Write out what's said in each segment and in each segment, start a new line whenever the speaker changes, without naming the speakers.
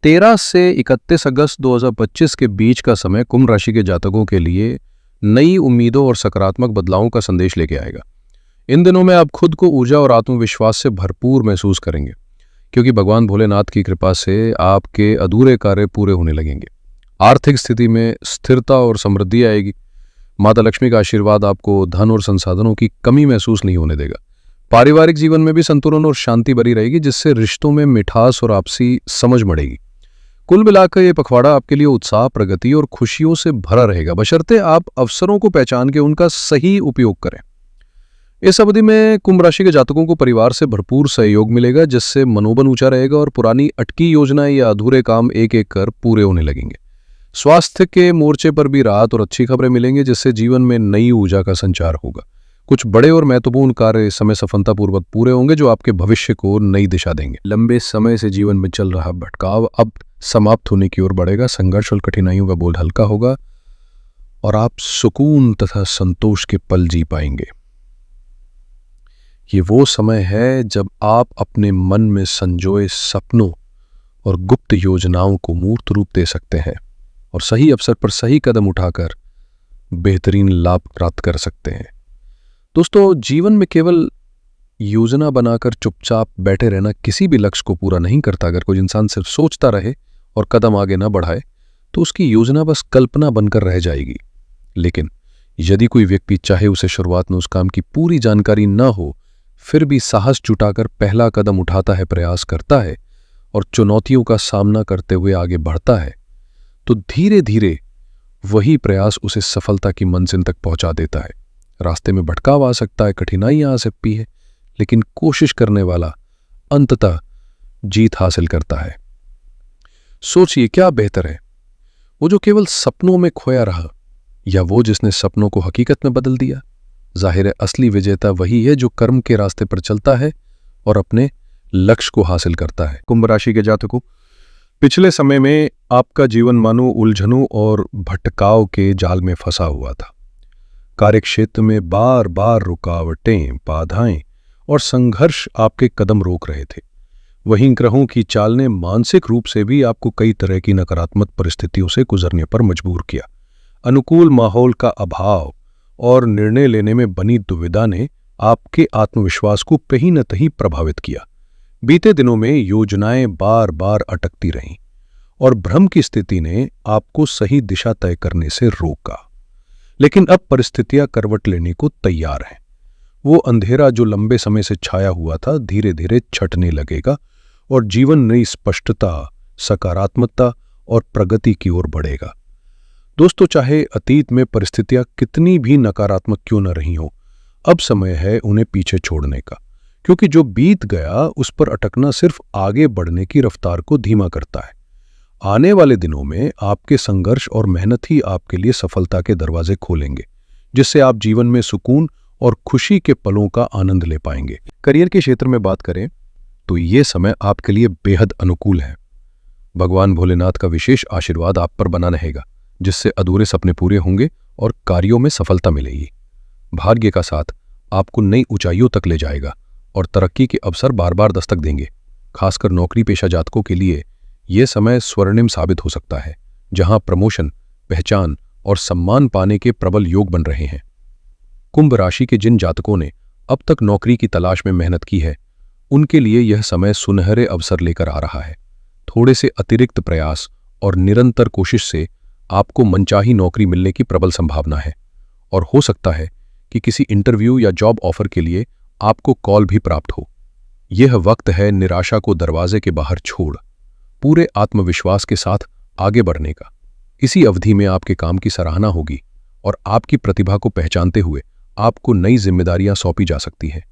13 से 31 अगस्त 2025 के बीच का समय कुंभ राशि के जातकों के लिए नई उम्मीदों और सकारात्मक बदलावों का संदेश लेके आएगा। इन दिनों में आप खुद को ऊर्जा और आत्मविश्वास से भरपूर महसूस करेंगे, क्योंकि भगवान भोलेनाथ की कृपा से आपके अधूरे कार्य पूरे होने लगेंगे। आर्थिक स्थिति में स्थिरता और समृद्धि आएगी। माता लक्ष्मी का आशीर्वाद आपको धन और संसाधनों की कमी महसूस नहीं होने देगा। पारिवारिक जीवन में भी संतुलन और शांति बनी रहेगी, जिससे रिश्तों में मिठास और आपसी समझ बढ़ेगी। कुल मिलाकर ये पखवाड़ा आपके लिए उत्साह, प्रगति और खुशियों से भरा रहेगा, बशर्ते आप अवसरों को पहचान के उनका सही उपयोग करें। इस अवधि में कुंभ राशि के जातकों को परिवार से भरपूर सहयोग मिलेगा, जिससे मनोबल ऊंचा रहेगा और पुरानी अटकी योजनाएं या अधूरे काम एक एक कर पूरे होने लगेंगे। स्वास्थ्य के मोर्चे पर भी राहत और अच्छी खबरें मिलेंगी, जिससे जीवन में नई ऊर्जा का संचार होगा। कुछ बड़े और महत्वपूर्ण कार्य इस समय सफलतापूर्वक पूरे होंगे, जो आपके भविष्य को नई दिशा देंगे। लंबे समय से जीवन में चल रहा भटकाव अब समाप्त होने की ओर बढ़ेगा। संघर्ष और कठिनाइयों का बोझ हल्का होगा और आप सुकून तथा संतोष के पल जी पाएंगे। ये वो समय है जब आप अपने मन में संजोए सपनों और गुप्त योजनाओं को मूर्त रूप दे सकते हैं और सही अवसर पर सही कदम उठाकर बेहतरीन लाभ प्राप्त कर सकते हैं। दोस्तों, जीवन में केवल योजना बनाकर चुपचाप बैठे रहना किसी भी लक्ष्य को पूरा नहीं करता। अगर कोई इंसान सिर्फ सोचता रहे और कदम आगे ना बढ़ाए, तो उसकी योजना बस कल्पना बनकर रह जाएगी। लेकिन यदि कोई व्यक्ति चाहे उसे शुरुआत में उस काम की पूरी जानकारी न हो, फिर भी साहस जुटाकर पहला कदम उठाता है, प्रयास करता है और चुनौतियों का सामना करते हुए आगे बढ़ता है, तो धीरे धीरे वही प्रयास उसे सफलता की मंजिल तक पहुंचा देता है। रास्ते में भटकाव आ सकता है, कठिनाइयां आ सकती है, लेकिन कोशिश करने वाला अंततः जीत हासिल करता है। सोचिए, क्या बेहतर है, वो जो केवल सपनों में खोया रहा या वो जिसने सपनों को हकीकत में बदल दिया? जाहिर है, असली विजेता वही है जो कर्म के रास्ते पर चलता है और अपने लक्ष्य को हासिल करता है। कुंभ राशि के जातकों, पिछले समय में आपका जीवन मानो उलझनों और भटकाव के जाल में फंसा हुआ था। कार्यक्षेत्र में बार बार रुकावटें, बाधाएं और संघर्ष आपके कदम रोक रहे थे। वहीं ग्रहों की चाल ने मानसिक रूप से भी आपको कई तरह की नकारात्मक परिस्थितियों से गुजरने पर मजबूर किया। अनुकूल माहौल का अभाव और निर्णय लेने में बनी दुविधा ने आपके आत्मविश्वास को कहीं न कहीं प्रभावित किया। बीते दिनों में योजनाएं बार बार अटकती रहीं और भ्रम की स्थिति ने आपको सही दिशा तय करने से रोका। लेकिन अब परिस्थितियां करवट लेने को तैयार हैं। वो अंधेरा जो लंबे समय से छाया हुआ था, धीरे धीरे छटने लगेगा और जीवन नई स्पष्टता, सकारात्मकता और प्रगति की ओर बढ़ेगा। दोस्तों, चाहे अतीत में परिस्थितियां कितनी भी नकारात्मक क्यों न रही हो, अब समय है उन्हें पीछे छोड़ने का, क्योंकि जो बीत गया उस पर अटकना सिर्फ आगे बढ़ने की रफ्तार को धीमा करता है। आने वाले दिनों में आपके संघर्ष और मेहनत ही आपके लिए सफलता के दरवाजे खोलेंगे, जिससे आप जीवन में सुकून और खुशी के पलों का आनंद ले पाएंगे। करियर के क्षेत्र में बात करें तो ये समय आपके लिए बेहद अनुकूल है। भगवान भोलेनाथ का विशेष आशीर्वाद आप पर बना रहेगा, जिससे अधूरे सपने पूरे होंगे और कार्यों में सफलता मिलेगी। भाग्य का साथ आपको नई ऊंचाइयों तक ले जाएगा और तरक्की के अवसर बार बार दस्तक देंगे। खासकर नौकरी पेशा जातकों के लिए यह समय स्वर्णिम साबित हो सकता है, जहां प्रमोशन, पहचान और सम्मान पाने के प्रबल योग बन रहे हैं। कुंभ राशि के जिन जातकों ने अब तक नौकरी की तलाश में मेहनत की है, उनके लिए यह समय सुनहरे अवसर लेकर आ रहा है। थोड़े से अतिरिक्त प्रयास और निरंतर कोशिश से आपको मनचाही नौकरी मिलने की प्रबल संभावना है और हो सकता है कि किसी इंटरव्यू या जॉब ऑफर के लिए आपको कॉल भी प्राप्त हो। यह वक्त है निराशा को दरवाजे के बाहर छोड़ पूरे आत्मविश्वास के साथ आगे बढ़ने का। इसी अवधि में आपके काम की सराहना होगी और आपकी प्रतिभा को पहचानते हुए आपको नई जिम्मेदारियां सौंपी जा सकती हैं।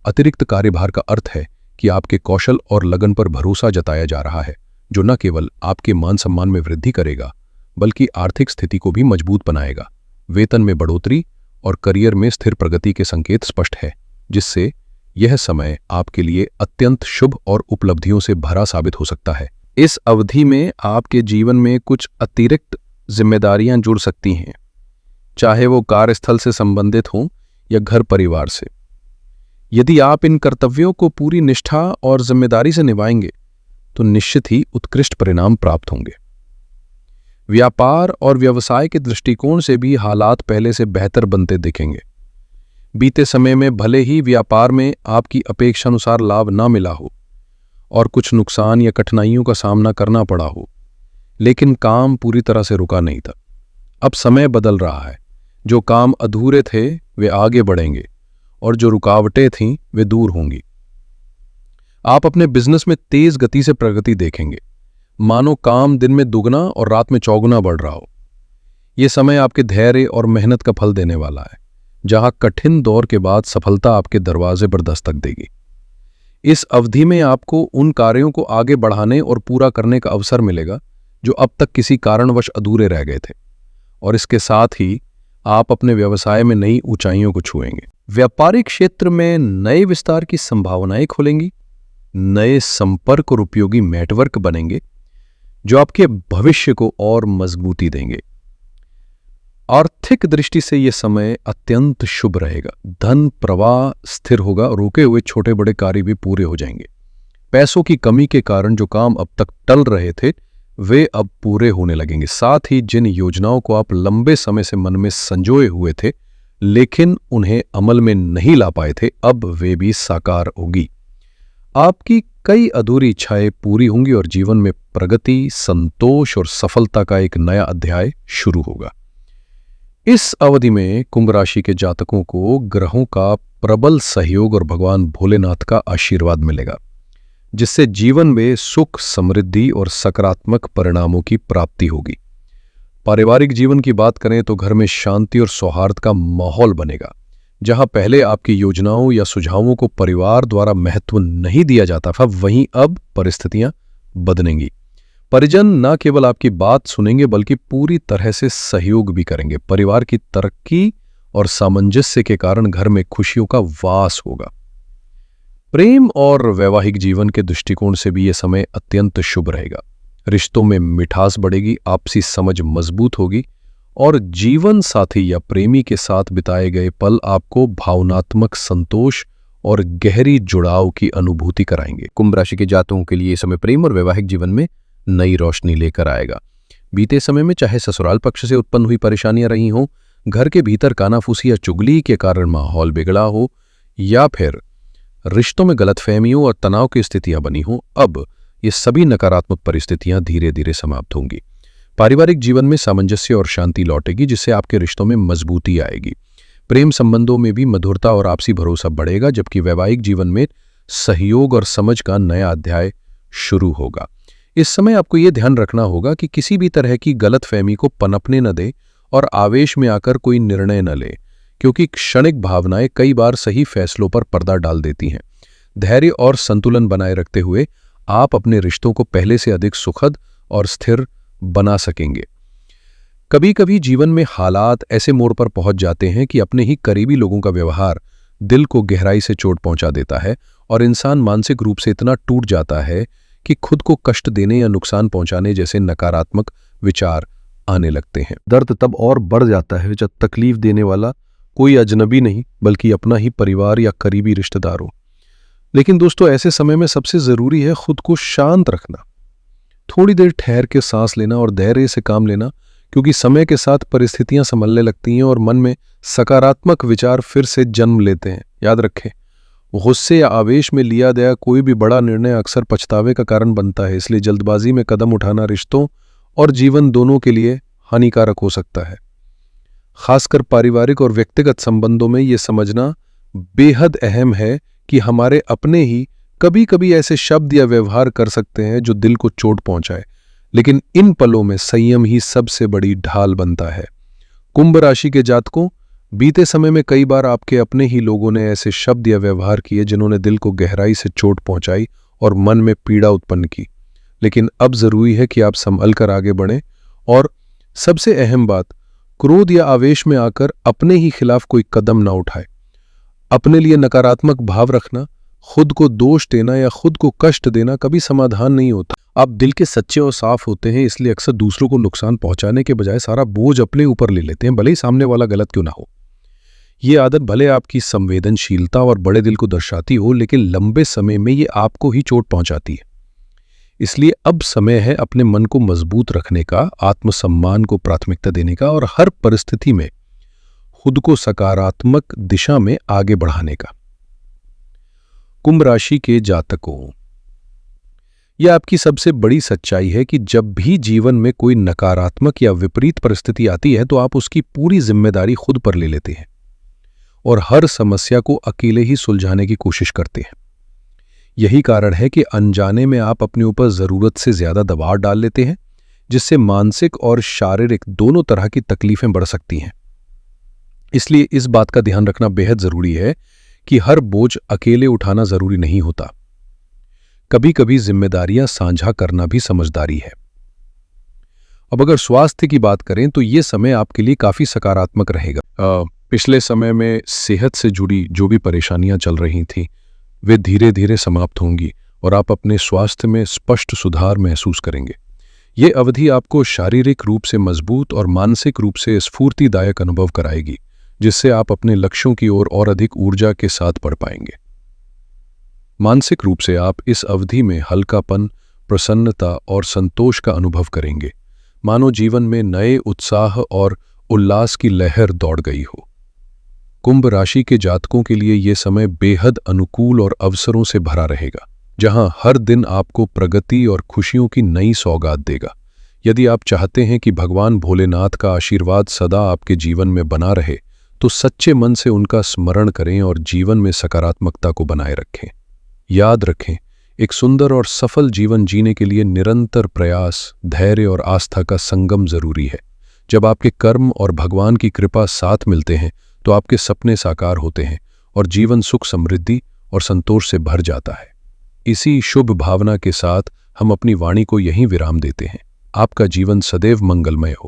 अतिरिक्त कार्यभार का अर्थ है कि आपके कौशल और लगन पर भरोसा जताया जा रहा है, जो न केवल आपके मान सम्मान में वृद्धि करेगा, बल्कि आर्थिक स्थिति को भी मजबूत बनाएगा। वेतन में बढ़ोतरी और करियर में स्थिर प्रगति के संकेत स्पष्ट है, जिससे यह समय आपके लिए अत्यंत शुभ और उपलब्धियों से भरा साबित हो सकता है। इस अवधि में आपके जीवन में कुछ अतिरिक्त जिम्मेदारियां जुड़ सकती हैं, चाहे वो कार्यस्थल से संबंधित हों या घर परिवार से। यदि आप इन कर्तव्यों को पूरी निष्ठा और जिम्मेदारी से निभाएंगे, तो निश्चित ही उत्कृष्ट परिणाम प्राप्त होंगे। व्यापार और व्यवसाय के दृष्टिकोण से भी हालात पहले से बेहतर बनते दिखेंगे। बीते समय में भले ही व्यापार में आपकी अपेक्षानुसार लाभ ना मिला हो और कुछ नुकसान या कठिनाइयों का सामना करना पड़ा हो, लेकिन काम पूरी तरह से रुका नहीं था। अब समय बदल रहा है। जो काम अधूरे थे वे आगे बढ़ेंगे और जो रुकावटें थीं वे दूर होंगी। आप अपने बिजनेस में तेज गति से प्रगति देखेंगे, मानो काम दिन में दुगना और रात में चौगुना बढ़ रहा हो। यह समय आपके धैर्य और मेहनत का फल देने वाला है, जहां कठिन दौर के बाद सफलता आपके दरवाजे पर दस्तक देगी। इस अवधि में आपको उन कार्यों को आगे बढ़ाने और पूरा करने का अवसर मिलेगा जो अब तक किसी कारणवश अधूरे रह गए थे, और इसके साथ ही आप अपने व्यवसाय में नई ऊंचाइयों को छुएंगे। व्यापारिक क्षेत्र में नए विस्तार की संभावनाएं खुलेंगी, नए संपर्क और उपयोगी नेटवर्क बनेंगे जो आपके भविष्य को और मजबूती देंगे। आर्थिक दृष्टि से यह समय अत्यंत शुभ रहेगा। धन प्रवाह स्थिर होगा, रुके हुए छोटे बड़े कार्य भी पूरे हो जाएंगे। पैसों की कमी के कारण जो काम अब तक टल रहे थे वे अब पूरे होने लगेंगे। साथ ही जिन योजनाओं को आप लंबे समय से मन में संजोए हुए थे लेकिन उन्हें अमल में नहीं ला पाए थे, अब वे भी साकार होगी। आपकी कई अधूरी इच्छाएं पूरी होंगी और जीवन में प्रगति, संतोष और सफलता का एक नया अध्याय शुरू होगा। इस अवधि में कुंभ राशि के जातकों को ग्रहों का प्रबल सहयोग और भगवान भोलेनाथ का आशीर्वाद मिलेगा, जिससे जीवन में सुख, समृद्धि और सकारात्मक परिणामों की प्राप्ति होगी। पारिवारिक जीवन की बात करें तो घर में शांति और सौहार्द का माहौल बनेगा। जहां पहले आपकी योजनाओं या सुझावों को परिवार द्वारा महत्व नहीं दिया जाता था, वहीं अब परिस्थितियां बदलेंगी। परिजन न केवल आपकी बात सुनेंगे बल्कि पूरी तरह से सहयोग भी करेंगे। परिवार की तरक्की और सामंजस्य के कारण घर में खुशियों का वास होगा। प्रेम और वैवाहिक जीवन के दृष्टिकोण से भी यह समय अत्यंत शुभ रहेगा। रिश्तों में मिठास बढ़ेगी, आपसी समझ मजबूत होगी और जीवन साथी या प्रेमी के साथ बिताए गए पल आपको भावनात्मक संतोष और गहरी जुड़ाव की अनुभूति कराएंगे। कुंभ राशि के जातकों के लिए यह समय प्रेम और वैवाहिक जीवन में नई रोशनी लेकर आएगा। बीते समय में चाहे ससुराल पक्ष से उत्पन्न हुई परेशानियां रही हों, घर के भीतर कानाफूसी या चुगली के कारण माहौल बिगड़ा हो, या फिर रिश्तों में गलतफहमियों और तनाव की स्थितियां बनी हों, अब ये सभी नकारात्मक परिस्थितियां धीरे धीरे समाप्त होंगी। पारिवारिक जीवन में सामंजस्य और शांति लौटेगी, जिससे आपके रिश्तों में मजबूती आएगी। प्रेम संबंधों में भी मधुरता और आपसी भरोसा बढ़ेगा, जबकि वैवाहिक जीवन में सहयोग और समझ का नया अध्याय शुरू होगा। इस समय आपको यह ध्यान रखना होगा कि किसी भी तरह की गलतफहमी को पनपने न दें और आवेश में आकर कोई निर्णय न ले, क्योंकि क्षणिक भावनाएं कई बार सही फैसलों पर पर्दा डाल देती हैं। धैर्य और संतुलन बनाए रखते हुए आप अपने रिश्तों को पहले से अधिक सुखद और स्थिर बना सकेंगे। कभी कभी जीवन में हालात ऐसे मोड़ पर पहुंच जाते हैं कि अपने ही करीबी लोगों का व्यवहार दिल को गहराई से चोट पहुंचा देता है और इंसान मानसिक रूप से इतना टूट जाता है कि खुद को कष्ट देने या नुकसान पहुंचाने जैसे नकारात्मक विचार आने लगते हैं। दर्द तब और बढ़ जाता है जब तकलीफ देने वाला कोई अजनबी नहीं बल्कि अपना ही परिवार या करीबी रिश्तेदार हो। लेकिन दोस्तों, ऐसे समय में सबसे जरूरी है खुद को शांत रखना, थोड़ी देर ठहर के सांस लेना और धैर्य से काम लेना, क्योंकि समय के साथ परिस्थितियां संभलने लगती हैं और मन में सकारात्मक विचार फिर से जन्म लेते हैं। याद रखें, गुस्से या आवेश में लिया गया कोई भी बड़ा निर्णय अक्सर पछतावे का कारण बनता है, इसलिए जल्दबाजी में कदम उठाना रिश्तों और जीवन दोनों के लिए हानिकारक हो सकता है। खासकर पारिवारिक और व्यक्तिगत संबंधों में यह समझना बेहद अहम है कि हमारे अपने ही कभी कभी ऐसे शब्द या व्यवहार कर सकते हैं जो दिल को चोट पहुंचाए, लेकिन इन पलों में संयम ही सबसे बड़ी ढाल बनता है। कुंभ राशि के जातकों, बीते समय में कई बार आपके अपने ही लोगों ने ऐसे शब्द या व्यवहार किए जिन्होंने दिल को गहराई से चोट पहुंचाई और मन में पीड़ा उत्पन्न की। लेकिन अब जरूरी है कि आप संभल कर आगे बढ़ें और सबसे अहम बात, क्रोध या आवेश में आकर अपने ही खिलाफ कोई कदम ना उठाए। अपने लिए नकारात्मक भाव रखना, खुद को दोष देना या खुद को कष्ट देना कभी समाधान नहीं होता। आप दिल के सच्चे और साफ होते हैं, इसलिए अक्सर दूसरों को नुकसान पहुंचाने के बजाय सारा बोझ अपने ऊपर ले लेते हैं, भले ही सामने वाला गलत क्यों ना हो। ये आदत भले आपकी संवेदनशीलता और बड़े दिल को दर्शाती हो, लेकिन लंबे समय में ये आपको ही चोट पहुंचाती है। इसलिए अब समय है अपने मन को मजबूत रखने का, आत्मसम्मान को प्राथमिकता देने का और हर परिस्थिति में खुद को सकारात्मक दिशा में आगे बढ़ाने का। कुंभ राशि के जातकों, यह आपकी सबसे बड़ी सच्चाई है कि जब भी जीवन में कोई नकारात्मक या विपरीत परिस्थिति आती है तो आप उसकी पूरी जिम्मेदारी खुद पर ले लेते हैं और हर समस्या को अकेले ही सुलझाने की कोशिश करते हैं। यही कारण है कि अनजाने में आप अपने ऊपर जरूरत से ज्यादा दबाव डाल लेते हैं, जिससे मानसिक और शारीरिक दोनों तरह की तकलीफें बढ़ सकती हैं। इसलिए इस बात का ध्यान रखना बेहद जरूरी है कि हर बोझ अकेले उठाना जरूरी नहीं होता। कभी कभी जिम्मेदारियां साझा करना भी समझदारी है। अब अगर स्वास्थ्य की बात करें तो ये समय आपके लिए काफी सकारात्मक रहेगा। पिछले समय में सेहत से जुड़ी जो भी परेशानियां चल रही थी वे धीरे धीरे समाप्त होंगी और आप अपने स्वास्थ्य में स्पष्ट सुधार महसूस करेंगे। ये अवधि आपको शारीरिक रूप से मजबूत और मानसिक रूप से स्फूर्तिदायक अनुभव कराएगी, जिससे आप अपने लक्ष्यों की ओर और अधिक ऊर्जा के साथ बढ़ पाएंगे। मानसिक रूप से आप इस अवधि में हल्कापन, प्रसन्नता और संतोष का अनुभव करेंगे, मानो जीवन में नए उत्साह और उल्लास की लहर दौड़ गई हो। कुंभ राशि के जातकों के लिए ये समय बेहद अनुकूल और अवसरों से भरा रहेगा, जहां हर दिन आपको प्रगति और खुशियों की नई सौगात देगा। यदि आप चाहते हैं कि भगवान भोलेनाथ का आशीर्वाद सदा आपके जीवन में बना रहे, तो सच्चे मन से उनका स्मरण करें और जीवन में सकारात्मकता को बनाए रखें। याद रखें, एक सुंदर और सफल जीवन जीने के लिए निरंतर प्रयास, धैर्य और आस्था का संगम जरूरी है। जब आपके कर्म और भगवान की कृपा साथ मिलते हैं तो आपके सपने साकार होते हैं और जीवन सुख, समृद्धि और संतोष से भर जाता है। इसी शुभ भावना के साथ हम अपनी वाणी को यहीं विराम देते हैं। आपका जीवन सदैव मंगलमय हो।